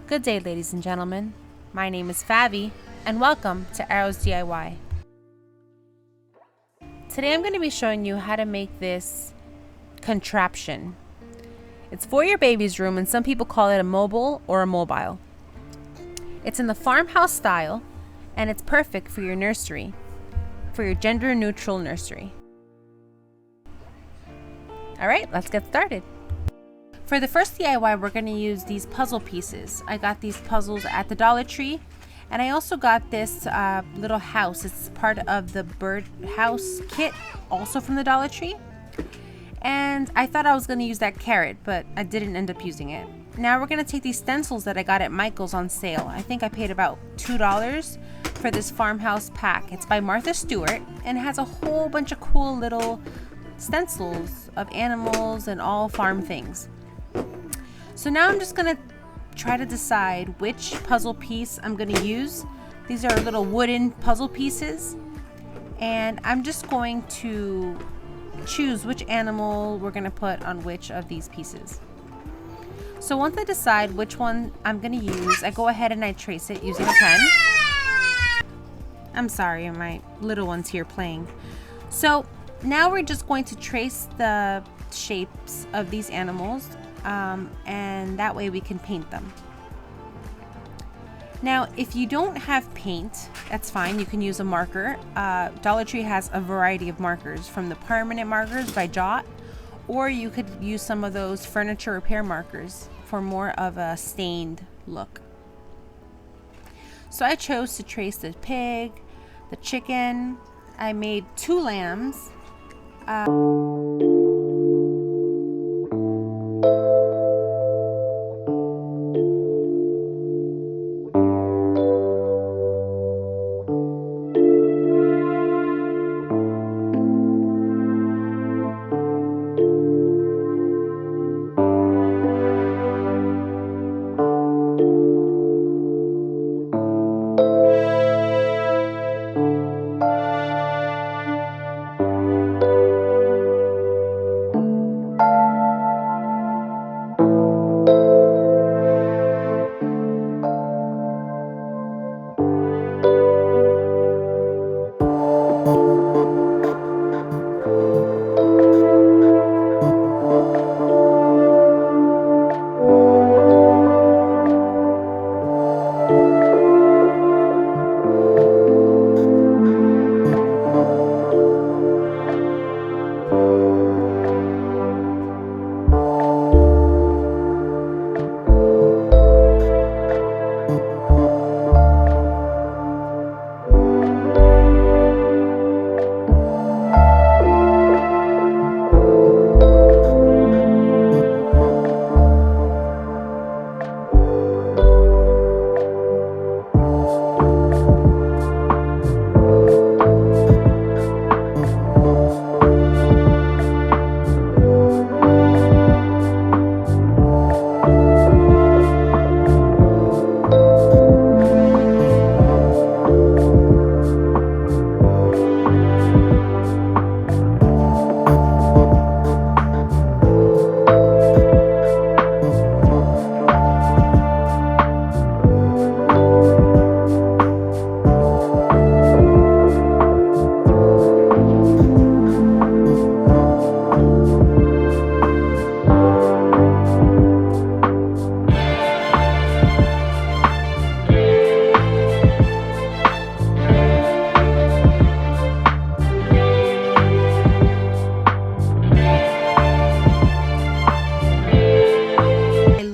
Good day, ladies and gentlemen. My name is Fabi, and welcome to Arrows DIY. Today I'm going to be showing you how to make this contraption. It's for your baby's room, and some people call it a mobile or a mobile. It's in the farmhouse style, and it's perfect for your nursery, for your gender-neutral nursery. Alright, let's get started. For the first DIY, we're going to use these puzzle pieces. I got these puzzles at the Dollar Tree, and I also got this little house. It's part of the bird house kit, also from the Dollar Tree. And I thought I was going to use that carrot, but I didn't end up using it. Now we're going to take these stencils that I got at Michael's on sale. I think I paid about $2 for this farmhouse pack. It's by Martha Stewart, and it has a whole bunch of cool little stencils of animals and all farm things. So now I'm just going to try to decide which puzzle piece I'm going to use. These are little wooden puzzle pieces, and I'm just going to choose which animal we're going to put on which of these pieces. So once I decide which one I'm going to use, I go ahead and I trace it using a pen. I'm sorry, my little one's here playing. So now we're just going to trace the shapes of these animals, and that way we can paint them. Now, if you don't have paint, that's fine. You can use a marker. Dollar Tree has a variety of markers, from the permanent markers by Jot, or you could use some of those furniture repair markers for more of a stained look. So I chose to trace the pig, the chicken. I made 2 lambs.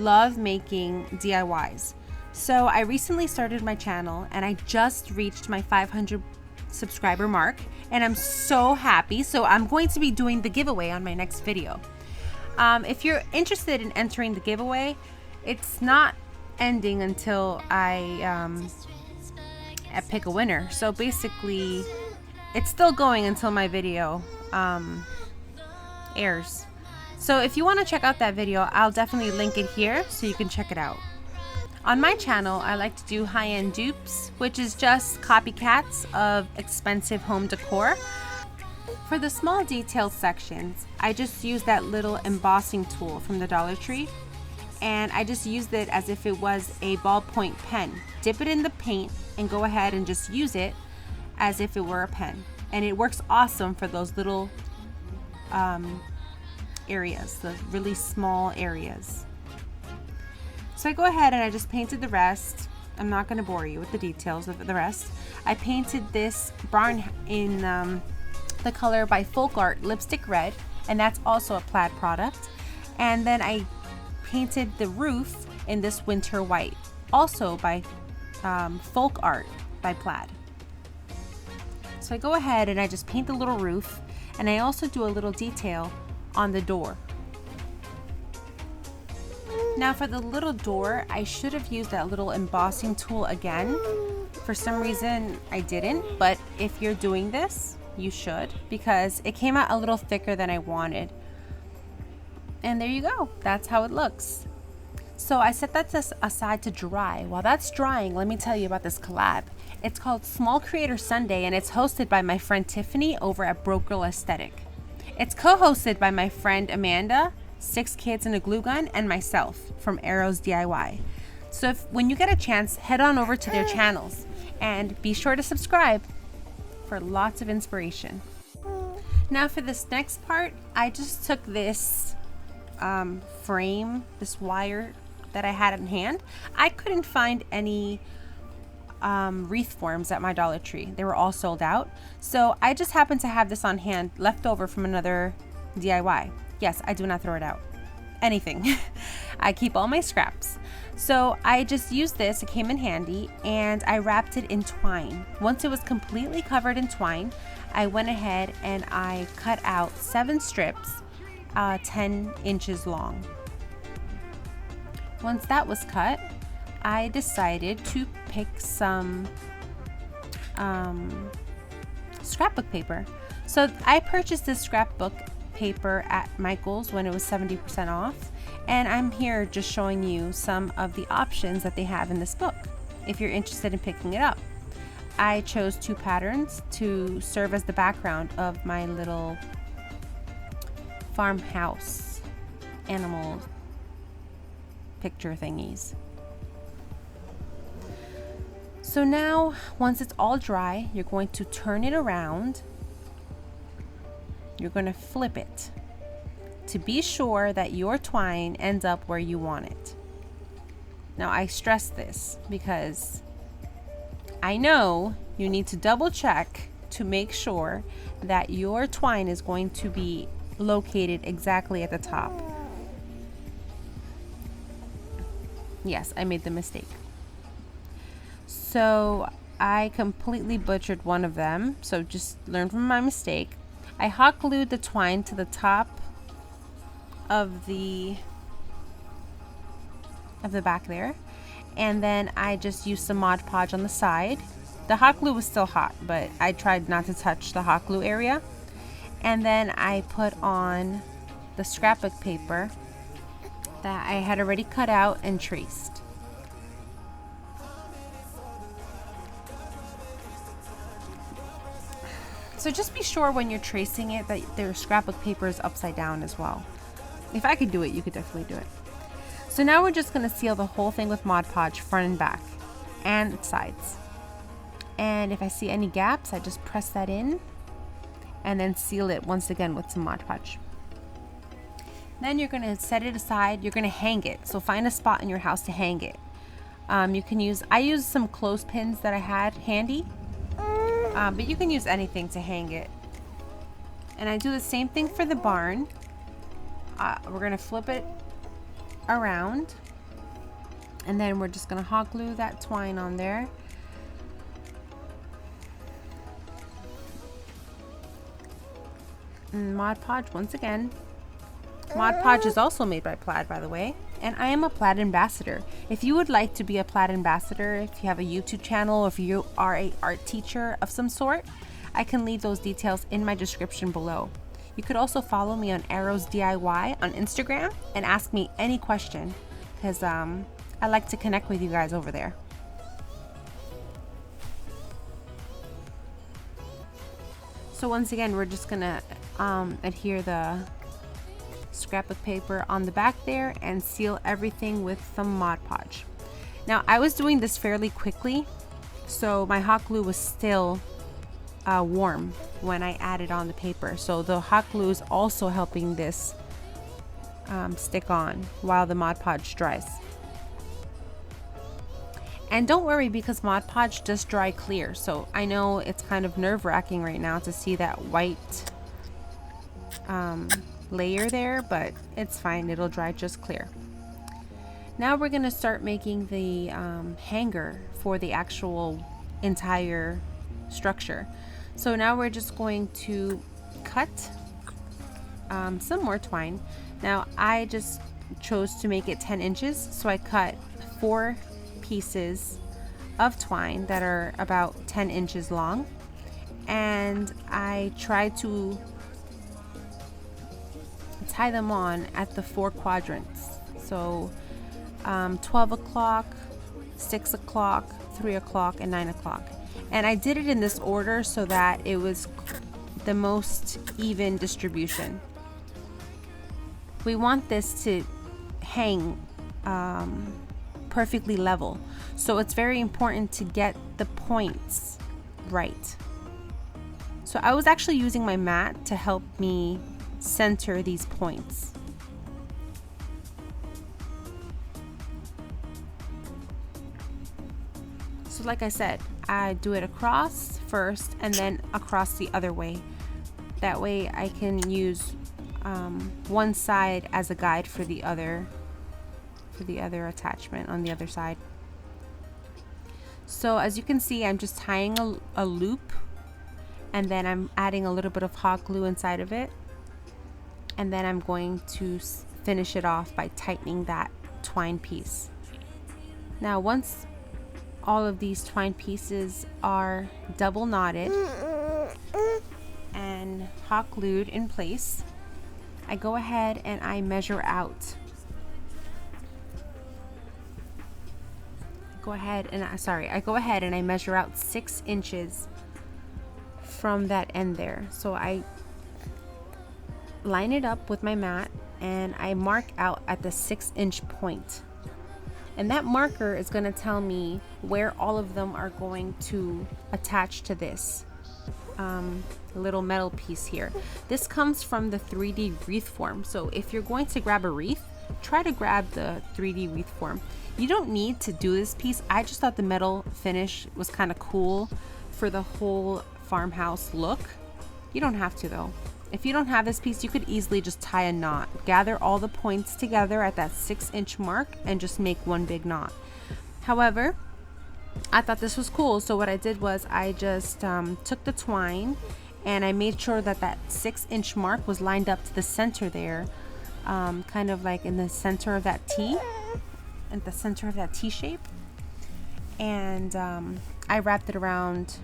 Love making DIYs. So I recently started my channel, and I just reached my 500 subscriber mark, and I'm so happy. So I'm going to be doing the giveaway on my next video. If you're interested in entering the giveaway, it's not ending until I pick a winner. So basically it's still going until my video airs. So if you want to check out that video, I'll definitely link it here so you can check it out. On my channel, I like to do high-end dupes, which is just copycats of expensive home decor. For the small detail sections, I just use that little embossing tool from the Dollar Tree, and I just used it as if it was a ballpoint pen. Dip it in the paint and go ahead and just use it as if it were a pen. And it works awesome for those little areas, the really small areas. So I go ahead and I just painted the rest. I'm not going to bore you with the details of the rest. I painted this barn in the color by Folk Art Lipstick Red, and that's also a plaid product. And then I painted the roof in this winter white, also by Folk Art by Plaid. So I go ahead and I just paint the little roof, and I also do a little detail on the door. Now for the little door, I should have used that little embossing tool again. For some reason I didn't, but if you're doing this, you should, because it came out a little thicker than I wanted. And there you go, that's how it looks. So I set that aside to dry. While that's drying, let me tell you about this collab. It's called Small Creator Sunday, and it's hosted by my friend Tiffany over at Broke Girl Aesthetic. It's co-hosted by my friend Amanda, 6 Kids and a Glue Gun, and myself from Arrows DIY. So when you get a chance, head on over to their channels and be sure to subscribe for lots of inspiration. Now for this next part, I just took this frame, this wire that I had in hand. I couldn't find any wreath forms at my Dollar Tree. They were all sold out. So I just happened to have this on hand, left over from another DIY. Yes, I do not throw it out. Anything. I keep all my scraps. So I just used this, it came in handy, and I wrapped it in twine. Once it was completely covered in twine, I went ahead and I cut out 7 strips, 10 inches long. Once that was cut, I decided to pick some scrapbook paper. So I purchased this scrapbook paper at Michael's when it was 70% off, and I'm here just showing you some of the options that they have in this book if you're interested in picking it up. I chose 2 patterns to serve as the background of my little farmhouse animal picture thingies. So now, once it's all dry, you're going to turn it around. You're going to flip it to be sure that your twine ends up where you want it. Now I stress this because I know you need to double check to make sure that your twine is going to be located exactly at the top. Yes, I made the mistake. So I completely butchered one of them, so just learn from my mistake. I hot glued the twine to the top of the back there, and then I just used some Mod Podge on the side. The hot glue was still hot, but I tried not to touch the hot glue area. And then I put on the scrapbook paper that I had already cut out and traced. So just be sure when you're tracing it that their scrapbook paper is upside down as well. If I could do it, you could definitely do it. So now we're just going to seal the whole thing with Mod Podge, front and back, and sides. And if I see any gaps, I just press that in and then seal it once again with some Mod Podge. Then you're going to set it aside. You're going to hang it. So find a spot in your house to hang it. I used some clothespins that I had handy. But you can use anything to hang it. And I do the same thing for the barn. We're going to flip it around, and then we're just going to hot glue that twine on there. And Mod Podge once again. Mod Podge is also made by Plaid, by the way, and I am a Plaid ambassador. If you would like to be a Plaid ambassador, if you have a YouTube channel, if you are an art teacher of some sort, I can leave those details in my description below. You could also follow me on Arrows DIY on Instagram and ask me any question, because I like to connect with you guys over there. So once again, we're just gonna adhere the scrapbook paper on the back there and seal everything with some Mod Podge. Now I was doing this fairly quickly, so my hot glue was still warm when I added on the paper, so the hot glue is also helping this stick on while the Mod Podge dries. And don't worry, because Mod Podge does dry clear, so I know it's kind of nerve-wracking right now to see that white layer there, but it's fine, it'll dry just clear. Now we're gonna start making the hanger for the actual entire structure. So now we're just going to cut some more twine. Now I just chose to make it 10 inches, so I cut 4 pieces of twine that are about 10 inches long, and I tried to tie them on at the 4 quadrants. So 12 o'clock, 6 o'clock, 3 o'clock, and 9 o'clock. And I did it in this order so that it was the most even distribution. We want this to hang perfectly level, so it's very important to get the points right. So I was actually using my mat to help me center these points. So like I said, I do it across first and then across the other way. That way I can use one side as a guide for the other attachment on the other side. So as you can see, I'm just tying a loop, and then I'm adding a little bit of hot glue inside of it, and then I'm going to finish it off by tightening that twine piece. Now once all of these twine pieces are double knotted and hot glued in place, I go ahead and I measure out. I go ahead and I measure out 6 inches from that end there. So I line it up with my mat and I mark out at the 6-inch point. And that marker is going to tell me where all of them are going to attach to this little metal piece here. This comes from the 3D wreath form. So if you're going to grab a wreath, try to grab the 3D wreath form. You don't need to do this piece. I just thought the metal finish was kind of cool for the whole farmhouse look. You don't have to though. If you don't have this piece, you could easily just tie a knot. Gather all the points together at that 6-inch mark and just make one big knot. However, I thought this was cool, so what I did was I just took the twine and I made sure that that 6-inch mark was lined up to the center there, kind of like in the center of that T, at the center of that T shape. And I wrapped it around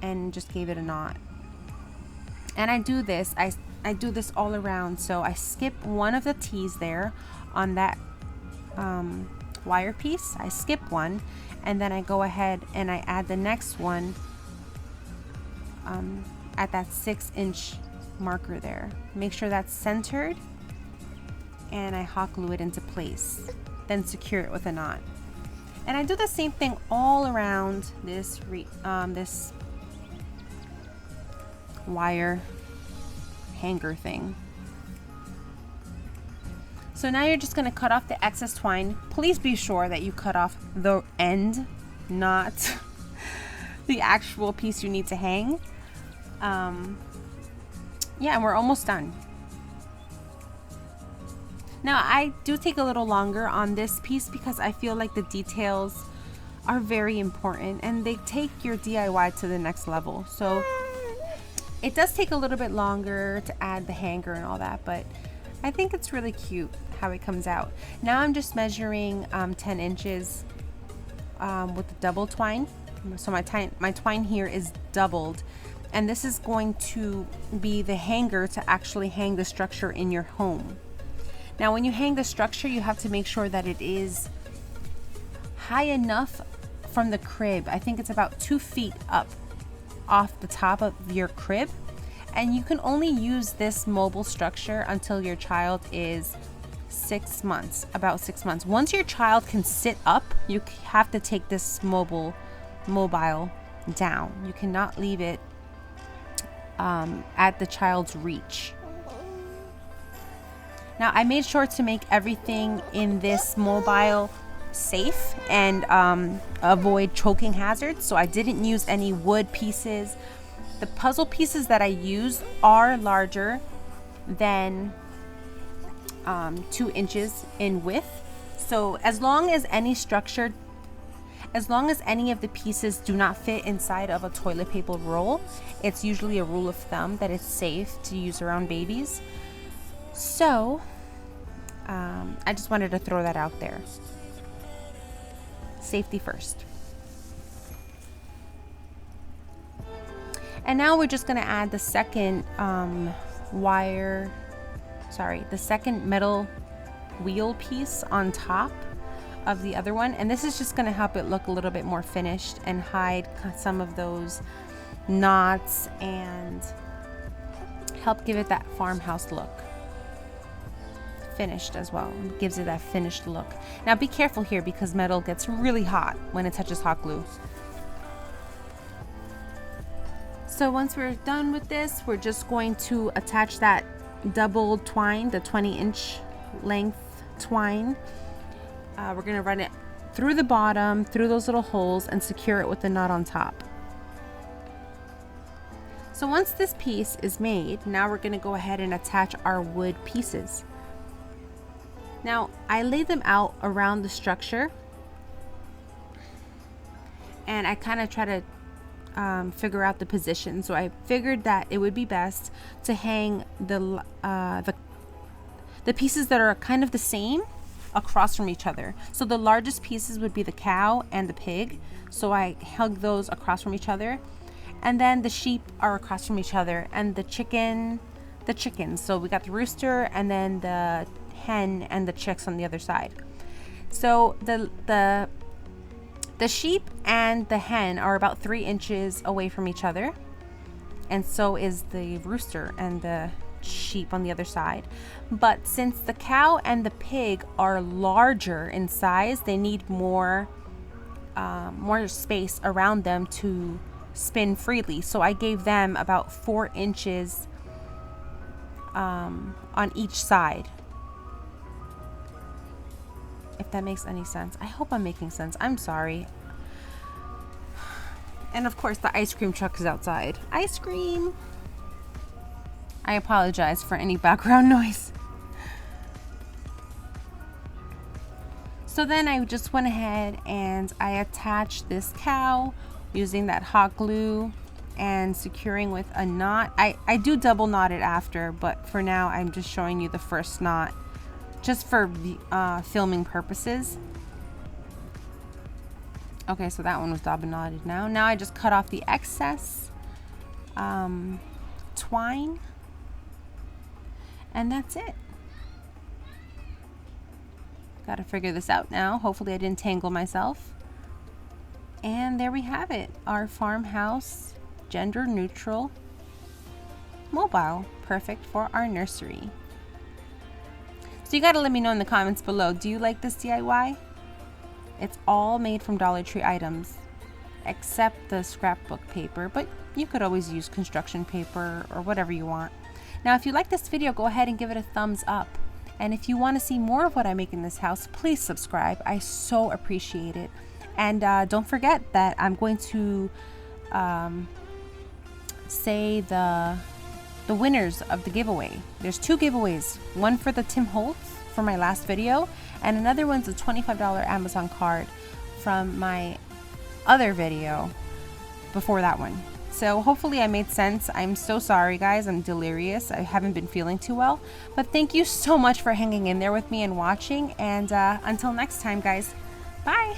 and just gave it a knot. And I do this, I do this all around. So I skip one of the T's there on that wire piece. I skip one, and then I go ahead and I add the next one at that 6-inch marker there. Make sure that's centered, and I hot glue it into place. Then secure it with a knot. And I do the same thing all around this this wire hanger thing. So now you're just going to cut off the excess twine. Please be sure that you cut off the end, not the actual piece you need to hang. Yeah, and we're almost done. Now I do take a little longer on this piece because I feel like the details are very important and they take your DIY to the next level. So it does take a little bit longer to add the hanger and all that, but I think it's really cute how it comes out. Now I'm just measuring 10 inches with the double twine. So my twine here is doubled, and this is going to be the hanger to actually hang the structure in your home. Now when you hang the structure, you have to make sure that it is high enough from the crib. I think it's about 2 feet up off the top of your crib, And you can only use this mobile structure until your child is 6 months, about 6 months. Once your child can sit up, you have to take this mobile down. You cannot leave it at the child's reach. Now, I made sure to make everything in this mobile safe and avoid choking hazards, so I didn't use any wood pieces. The puzzle pieces that I used are larger than 2 inches in width. So as long as any of the pieces do not fit inside of a toilet paper roll, it's usually a rule of thumb that it's safe to use around babies. So I just wanted to throw that out there. Safety first. And now we're just going to add the second the second metal wheel piece on top of the other one. And this is just going to help it look a little bit more finished and hide some of those knots and help give it that farmhouse look. Finished as well. It gives it that finished look. Now be careful here because metal gets really hot when it touches hot glue. So once we're done with this, we're just going to attach that double twine, the 20-inch length twine. We're going to run it through the bottom, through those little holes, and secure it with the knot on top. So once this piece is made, now we're going to go ahead and attach our wood pieces. Now, I laid them out around the structure, and I kind of try to figure out the position. So I figured that it would be best to hang the pieces that are kind of the same across from each other. So the largest pieces would be the cow and the pig. So I hung those across from each other. And then the sheep are across from each other, and the chickens. So we got the rooster and then the hen and the chicks on the other side. So the sheep and the hen are about 3 inches away from each other, and so is the rooster and the sheep on the other side. But since the cow and the pig are larger in size, they need more space around them to spin freely. So I gave them about 4 inches on each side. If that makes any sense. I hope I'm making sense. I'm sorry. And of course the ice cream truck is outside. Ice cream! I apologize for any background noise. So then I just went ahead and I attached this cow using that hot glue and securing with a knot. I do double knot it after, but for now I'm just showing you the first knot just for filming purposes. Okay, so that one was double knotted now. Now I just cut off the excess twine, and that's it. Got to figure this out now. Hopefully I didn't tangle myself. And there we have it, our farmhouse gender neutral mobile, perfect for our nursery. So you got to let me know in the comments below, do you like this DIY? It's all made from Dollar Tree items except the scrapbook paper, but you could always use construction paper or whatever you want. Now if you like this video, go ahead and give it a thumbs up. And if you want to see more of what I make in this house, please subscribe. I so appreciate it. And don't forget that I'm going to say the winners of the giveaway. There's 2 giveaways. One for the Tim Holtz for my last video, and another one's a $25 Amazon card from my other video before that one. So hopefully I made sense. I'm so sorry guys, I'm delirious. I haven't been feeling too well, but thank you so much for hanging in there with me and watching, and until next time guys, bye.